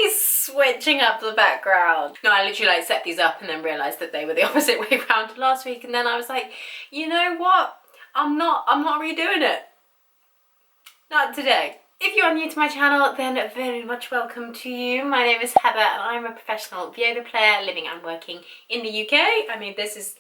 me switching up the background. No, I literally like set these up and then realised that they were the opposite way around last week, and then I was like, you know what? I'm not redoing it. Not today. If you are new to my channel, then very much welcome to you. My name is Heather and I'm a professional viola player living and working in the UK. I mean, this is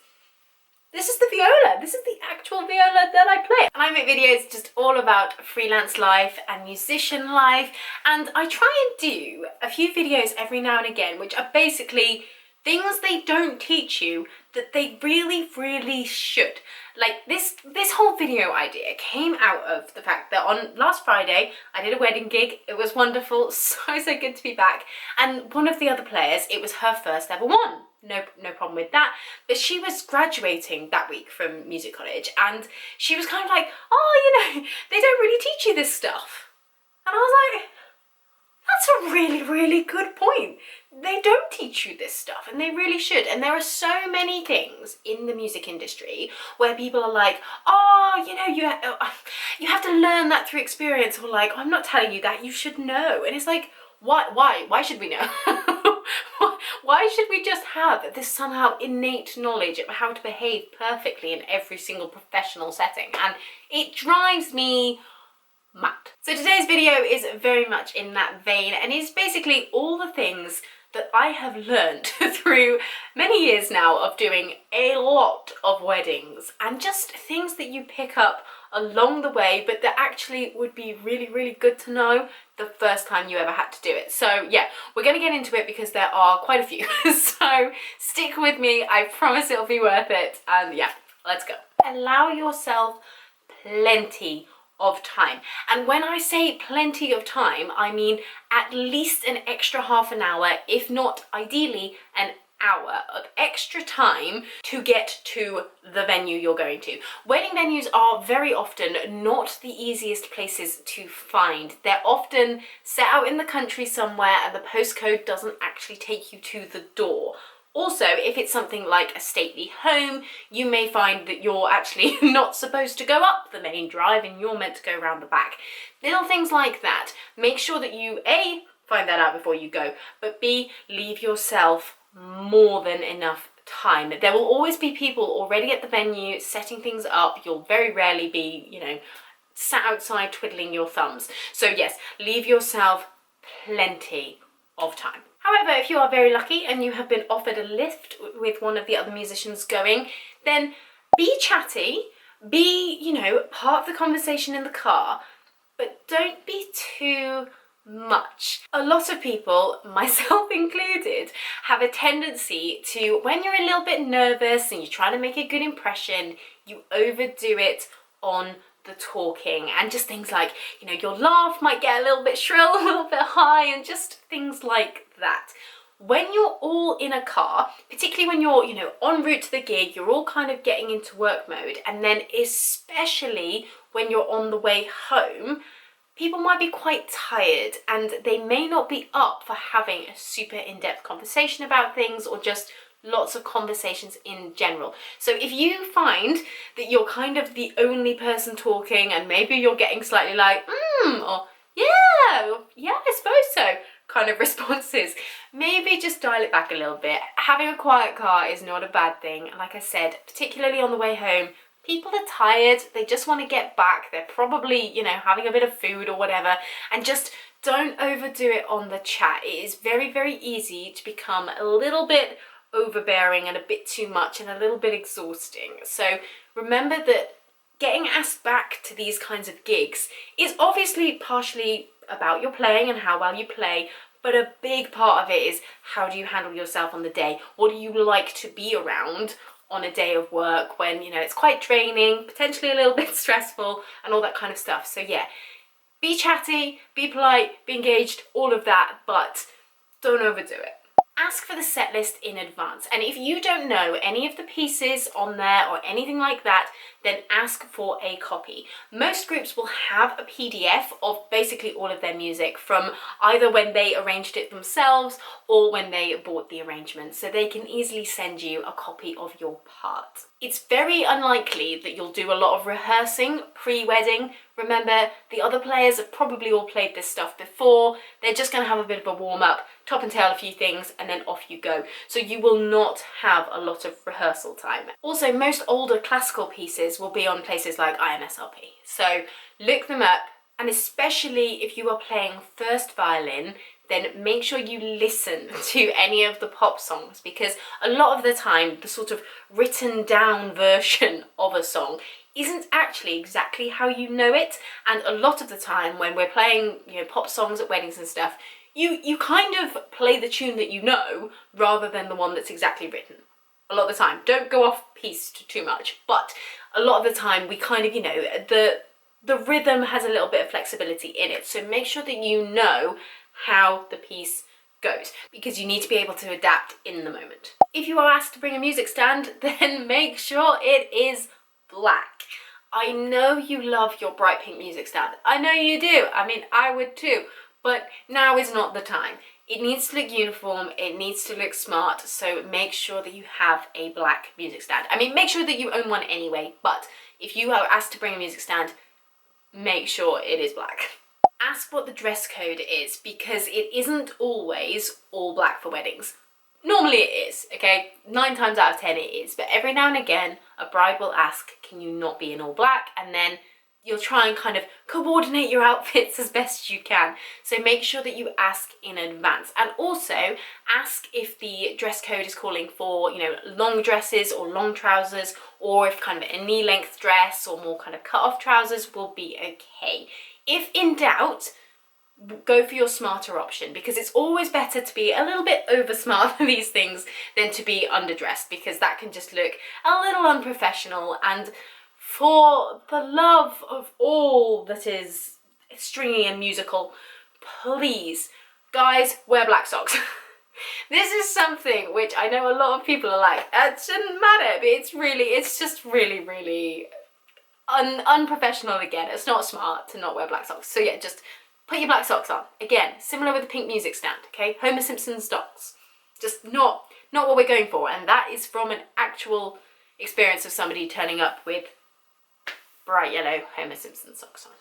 the viola. This is the actual viola that I play. And I make videos just all about freelance life and musician life. And I try and do a few videos every now and again, which are basically things they don't teach you that they really, really should. Like this whole video idea came out of the fact that on last Friday, I did a wedding gig. It was wonderful, so good to be back. And one of the other players, it was her first ever one. No problem with that. But she was graduating that week from music college, and she was kind of like, oh, you know, they don't really teach you this stuff. And I was like, that's a really, really good point. They don't teach you this stuff, and they really should. And there are so many things in the music industry where people are like, oh, you know, you have to learn that through experience, or like, I'm not telling you that, you should know. And it's like, why should we know? Why should we just have this somehow innate knowledge of how to behave perfectly in every single professional setting? And it drives me mad. So today's video is very much in that vein, and is basically all the things that I have learned through many years now of doing a lot of weddings, and just things that you pick up along the way, but that actually would be really, really good to know the first time you ever had to do it. So yeah, we're going to get into it because there are quite a few. So stick with me, I promise it'll be worth it. And yeah, let's go. Allow yourself plenty of time. And when I say plenty of time, I mean at least an extra half an hour, if not ideally an hour of extra time to get to the venue you're going to. Wedding venues are very often not the easiest places to find. They're often set out in the country somewhere, and the postcode doesn't actually take you to the door. Also, if it's something like a stately home, you may find that you're actually not supposed to go up the main drive and you're meant to go around the back. Little things like that. Make sure that you A, find that out before you go, but B, leave yourself more than enough time. There will always be people already at the venue setting things up. You'll very rarely be, you know, sat outside twiddling your thumbs. So yes, leave yourself plenty of time. However, if you are very lucky and you have been offered a lift with one of the other musicians going, then be chatty, be, you know, part of the conversation in the car, but don't be too much. A lot of people, myself included, have a tendency to, when you're a little bit nervous and you're trying to make a good impression, you overdo it on the talking, and just things like, you know, your laugh might get a little bit shrill, a little bit high, and just things like that. When you're all in a car, particularly when you're, you know, en route to the gig, you're all kind of getting into work mode, and then especially when you're on the way home, people might be quite tired and they may not be up for having a super in-depth conversation about things, or just lots of conversations in general. So if you find that you're kind of the only person talking, and maybe you're getting slightly like, or yeah, I suppose so kind of responses, maybe just dial it back a little bit. Having a quiet car is not a bad thing. Like I said, particularly on the way home, people are tired, they just want to get back, they're probably, you know, having a bit of food or whatever, and just don't overdo it on the chat. It is very, very easy to become a little bit overbearing and a bit too much and a little bit exhausting. So remember that getting asked back to these kinds of gigs is obviously partially about your playing and how well you play, but a big part of it is how do you handle yourself on the day? What do you like to be around on a day of work when, you know, it's quite draining, potentially a little bit stressful, and all that kind of stuff. So yeah, be chatty, be polite, be engaged, all of that, but don't overdo it. Ask for the set list in advance, and if you don't know any of the pieces on there or anything like that, then ask for a copy. Most groups will have a PDF of basically all of their music from either when they arranged it themselves or when they bought the arrangement, so they can easily send you a copy of your part. It's very unlikely that you'll do a lot of rehearsing pre-wedding. Remember, the other players have probably all played this stuff before. They're just going to have a bit of a warm-up, top and tail a few things, and then off you go. So you will not have a lot of rehearsal time. Also, most older classical pieces will be on places like IMSRP. So look them up, and especially if you are playing first violin, then make sure you listen to any of the pop songs, because a lot of the time the sort of written down version of a song isn't actually exactly how you know it. And a lot of the time when we're playing, you know, pop songs at weddings and stuff, you kind of play the tune that you know rather than the one that's exactly written. A lot of the time, don't go off piste too much, but a lot of the time we kind of, you know, the rhythm has a little bit of flexibility in it, so make sure that you know how the piece goes, because you need to be able to adapt in the moment. If you are asked to bring a music stand, then make sure it is black. I know you love your bright pink music stand. I know you do. I mean, I would too, but now is not the time. It needs to look uniform, it needs to look smart, so make sure that you have a black music stand. I mean, make sure that you own one anyway, but if you are asked to bring a music stand, make sure it is black. Ask what the dress code is, because it isn't always all black for weddings. Normally it is, okay? 9 times out of 10 it is, but every now and again a bride will ask, can you not be in all black? And then you'll try and kind of coordinate your outfits as best you can. So make sure that you ask in advance, and also ask if the dress code is calling for, you know, long dresses or long trousers, or if kind of a knee length dress or more kind of cut off trousers will be okay. If in doubt, go for your smarter option, because it's always better to be a little bit over smart for these things than to be underdressed, because that can just look a little unprofessional. And for the love of all that is stringy and musical, please, guys, wear black socks. This is something which I know a lot of people are like, it shouldn't matter, but it's just really unprofessional again. It's not smart to not wear black socks. So yeah, just put your black socks on. Again, similar with the pink music stand, okay? Homer Simpson stocks. Just not what we're going for, and that is from an actual experience of somebody turning up with bright yellow Homer Simpson socks on.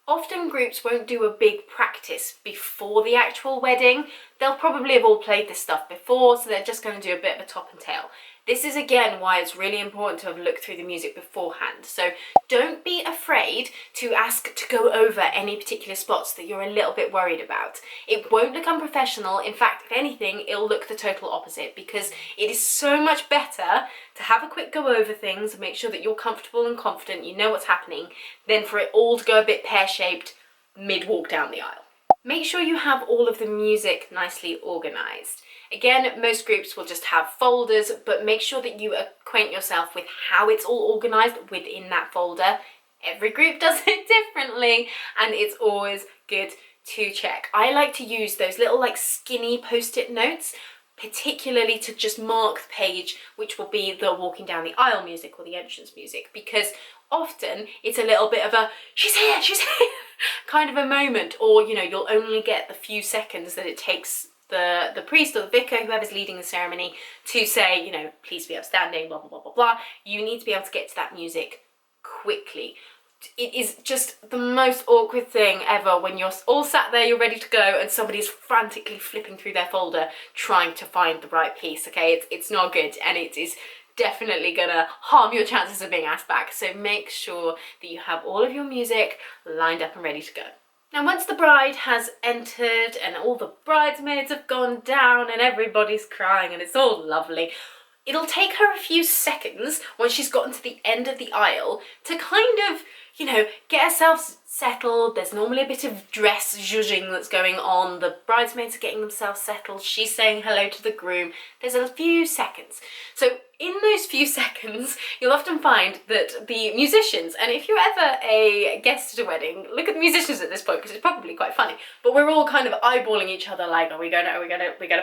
Often groups won't do a big practice before the actual wedding. They'll probably have all played this stuff before, so they're just going to do a bit of a top and tail. This is again why it's really important to have looked through the music beforehand. So don't be afraid to ask to go over any particular spots that you're a little bit worried about. It won't look unprofessional. In fact, if anything, it'll look the total opposite, because it is so much better to have a quick go over things and make sure that you're comfortable and confident, you know what's happening, than for it all to go a bit pear-shaped mid-walk down the aisle. Make sure you have all of the music nicely organised. Again, most groups will just have folders, but make sure that you acquaint yourself with how it's all organised within that folder. Every group does it differently, and it's always good to check. I like to use those little like skinny post-it notes, particularly to just mark the page which will be the walking down the aisle music or the entrance music, because often it's a little bit of a she's here kind of a moment, or you know, you'll only get the few seconds that it takes the priest or the vicar, whoever's leading the ceremony, to say, you know, please be upstanding, blah blah blah blah blah. You need to be able to get to that music quickly. It is just the most awkward thing ever when you're all sat there, you're ready to go, and somebody's frantically flipping through their folder trying to find the right piece, okay? It's not good, and it is definitely gonna harm your chances of being asked back. So make sure that you have all of your music lined up and ready to go. Now, once the bride has entered and all the bridesmaids have gone down and everybody's crying and it's all lovely, it'll take her a few seconds once she's gotten to the end of the aisle to kind of, you know, get herself settled. There's normally a bit of dress zhuzhing that's going on. The bridesmaids are getting themselves settled. She's saying hello to the groom. There's a few seconds. So in those few seconds, you'll often find that the musicians, and if you're ever a guest at a wedding, look at the musicians at this point because it's probably quite funny, but we're all kind of eyeballing each other like, we're gonna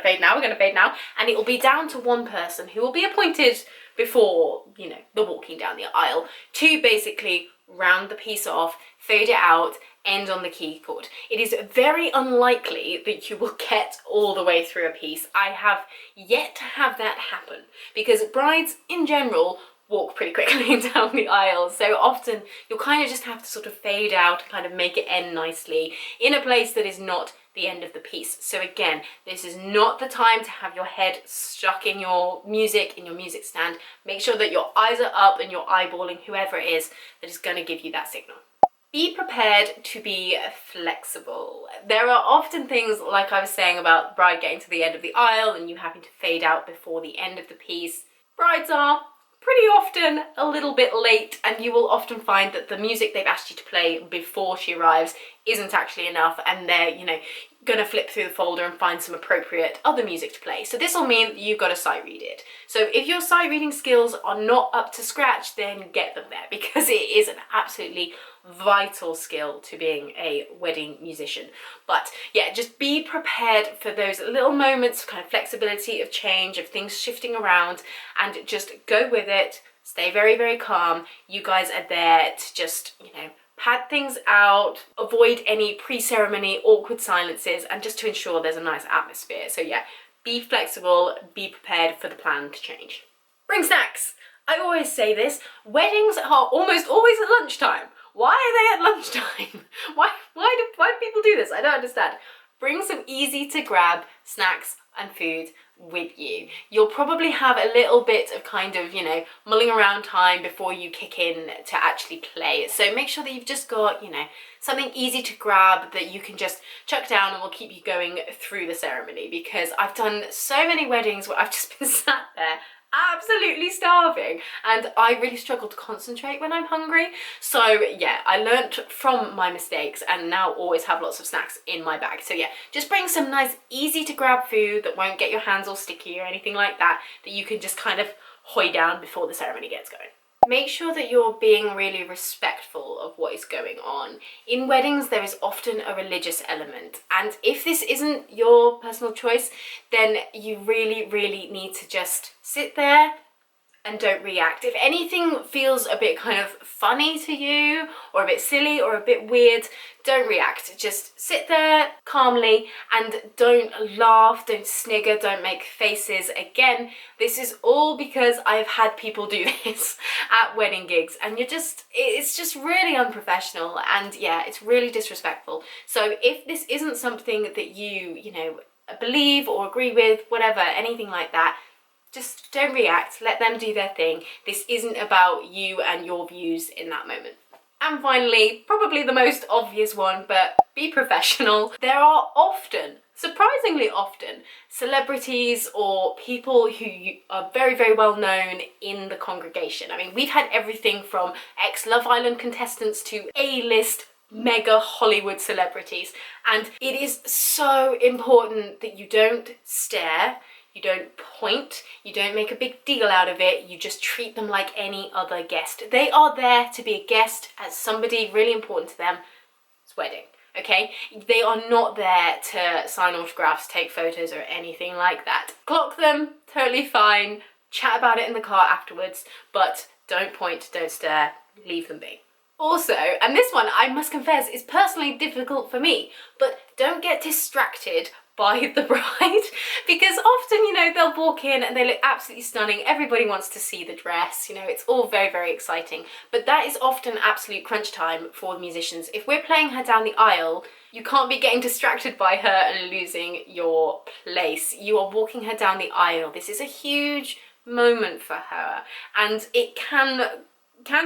fade now, we're gonna fade now, and it will be down to one person who will be appointed before, you know, the walking down the aisle to basically round the piece off, fade it out, end on the key chord. It is very unlikely that you will get all the way through a piece. I have yet to have that happen because brides in general walk pretty quickly down the aisle, so often you'll kind of just have to sort of fade out and kind of make it end nicely in a place that is not the end of the piece. So again, this is not the time to have your head stuck in your music stand. Make sure that your eyes are up and you're eyeballing whoever it is that is going to give you that signal. Be prepared to be flexible. There are often things, like I was saying about the bride getting to the end of the aisle and you having to fade out before the end of the piece. Brides are pretty often a little bit late, and you will often find that the music they've asked you to play before she arrives isn't actually enough, and they're, you know, gonna flip through the folder and find some appropriate other music to play. So this will mean that you've got to sight read it. So if your sight reading skills are not up to scratch, then get them there, because it is an absolutely vital skill to being a wedding musician. But yeah, just be prepared for those little moments of kind of flexibility, of change, of things shifting around, and just go with it. Stay very, very calm. You guys are there to just, you know, pad things out, avoid any pre-ceremony awkward silences, and just to ensure there's a nice atmosphere. So yeah, be flexible, be prepared for the plan to change. Bring snacks. I always say this, weddings are almost always at lunchtime. Why are they at lunchtime? Why do people do this? I don't understand. Bring some easy to grab snacks and food with you. You'll probably have a little bit of kind of, you know, mulling around time before you kick in to actually play. So make sure that you've just got, you know, something easy to grab that you can just chuck down and will keep you going through the ceremony, because I've done so many weddings where I've just been sat there absolutely starving and I really struggle to concentrate when I'm hungry. So yeah, I learnt from my mistakes and now always have lots of snacks in my bag. So yeah, just bring some nice easy to grab food that won't get your hands all sticky or anything like that, that you can just kind of hoy down before the ceremony gets going. Make sure that you're being really respectful of what is going on. In weddings, there is often a religious element, and if this isn't your personal choice, then you really, really need to just sit there and don't react. If anything feels a bit kind of funny to you, or a bit silly, or a bit weird, don't react. Just sit there calmly and don't laugh, don't snigger, don't make faces. Again, this is all because I've had people do this at wedding gigs, and it's just really unprofessional, and yeah, it's really disrespectful. So if this isn't something that you know, believe or agree with, whatever, anything like that, just don't react, let them do their thing. This isn't about you and your views in that moment. And finally, probably the most obvious one, but be professional. There are often, surprisingly often, celebrities or people who are very, very well known in the congregation. I mean, we've had everything from ex-Love Island contestants to A-list mega Hollywood celebrities. And it is so important that you don't stare, you don't point, you don't make a big deal out of it, you just treat them like any other guest. They are there to be a guest at somebody really important to them. It's wedding, okay? They are not there to sign autographs, take photos, or anything like that. Clock them, totally fine, chat about it in the car afterwards, but don't point, don't stare, leave them be. Also, and this one I must confess is personally difficult for me, but don't get distracted by the bride, because often, you know, they'll walk in and they look absolutely stunning, everybody wants to see the dress, you know, it's all very, very exciting, but that is often absolute crunch time for the musicians. If we're playing her down the aisle, you can't be getting distracted by her and losing your place. You are walking her down the aisle. This is a huge moment for her, and it can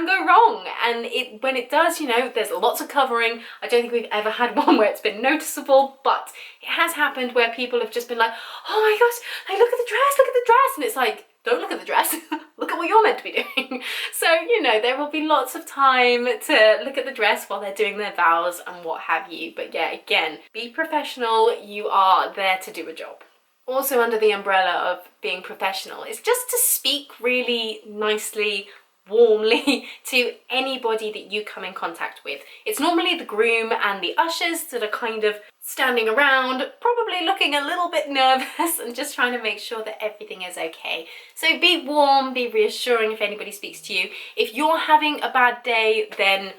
go wrong, and when it does, you know, there's lots of covering. I don't think we've ever had one where it's been noticeable, but it has happened where people have just been like, oh my gosh, like, look at the dress, and it's like, don't look at the dress, look at what you're meant to be doing. So, you know, there will be lots of time to look at the dress while they're doing their vows and what have you. But yeah, again, be professional. You are there to do a job. Also under the umbrella of being professional is just to speak really nicely, warmly to anybody that you come in contact with. It's normally the groom and the ushers that are kind of standing around, probably looking a little bit nervous and just trying to make sure that everything is okay. So be warm, be reassuring if anybody speaks to you. If you're having a bad day, then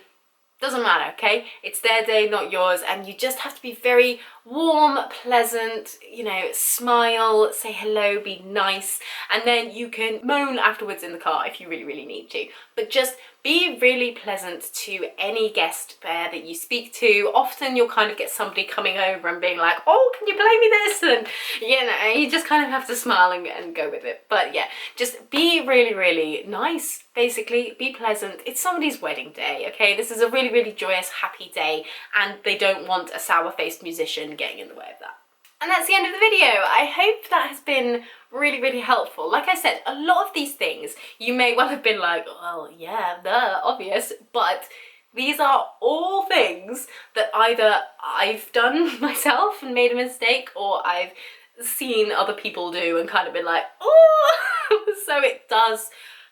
doesn't matter, okay? It's their day, not yours, and you just have to be very warm, pleasant, you know, smile, say hello, be nice, and then you can moan afterwards in the car if you really, really need to. But just be really pleasant to any guest there that you speak to. Often you'll kind of get somebody coming over and being like, oh, can you play me this? And, you know, you just kind of have to smile and go with it. But yeah, just be really, really nice, basically. Be pleasant. It's somebody's wedding day, okay? This is a really, really joyous, happy day, and they don't want a sour-faced musician getting in the way of that. And that's the end of the video. I hope that has been really, really helpful. Like I said, a lot of these things you may well have been like, well, yeah, they're obvious, but these are all things that either I've done myself and made a mistake, or I've seen other people do and kind of been like, oh, so it does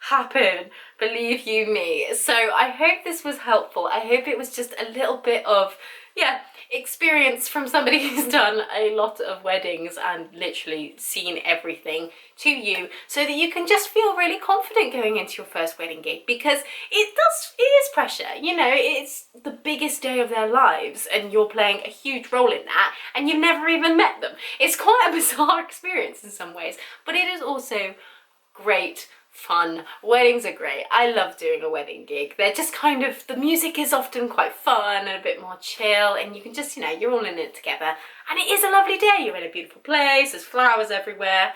happen, believe you me. So I hope this was helpful. I hope it was just a little bit of, yeah, experience from somebody who's done a lot of weddings and literally seen everything to you, so that you can just feel really confident going into your first wedding gig, because it is pressure, you know, it's the biggest day of their lives and you're playing a huge role in that and you've never even met them. It's quite a bizarre experience in some ways, but it is also great fun. Weddings are great. I love doing a wedding gig. They're just kind of, the music is often quite fun and a bit more chill, and you can just, you know, you're all in it together, and it is a lovely day. You're in a beautiful place, there's flowers everywhere.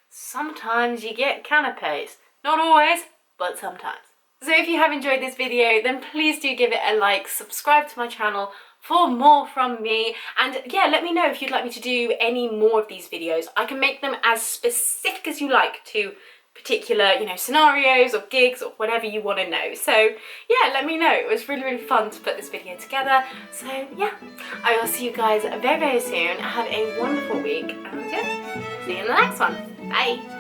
Sometimes you get canapes. Not always, but sometimes. So if you have enjoyed this video, then please do give it a like, subscribe to my channel for more from me, and yeah, let me know if you'd like me to do any more of these videos. I can make them as specific as you like to particular, you know, scenarios or gigs or whatever you want to know. So yeah, let me know. It was really, really fun to put this video together. So yeah, I will see you guys very, very soon. Have a wonderful week, and yeah, see you in the next one. Bye.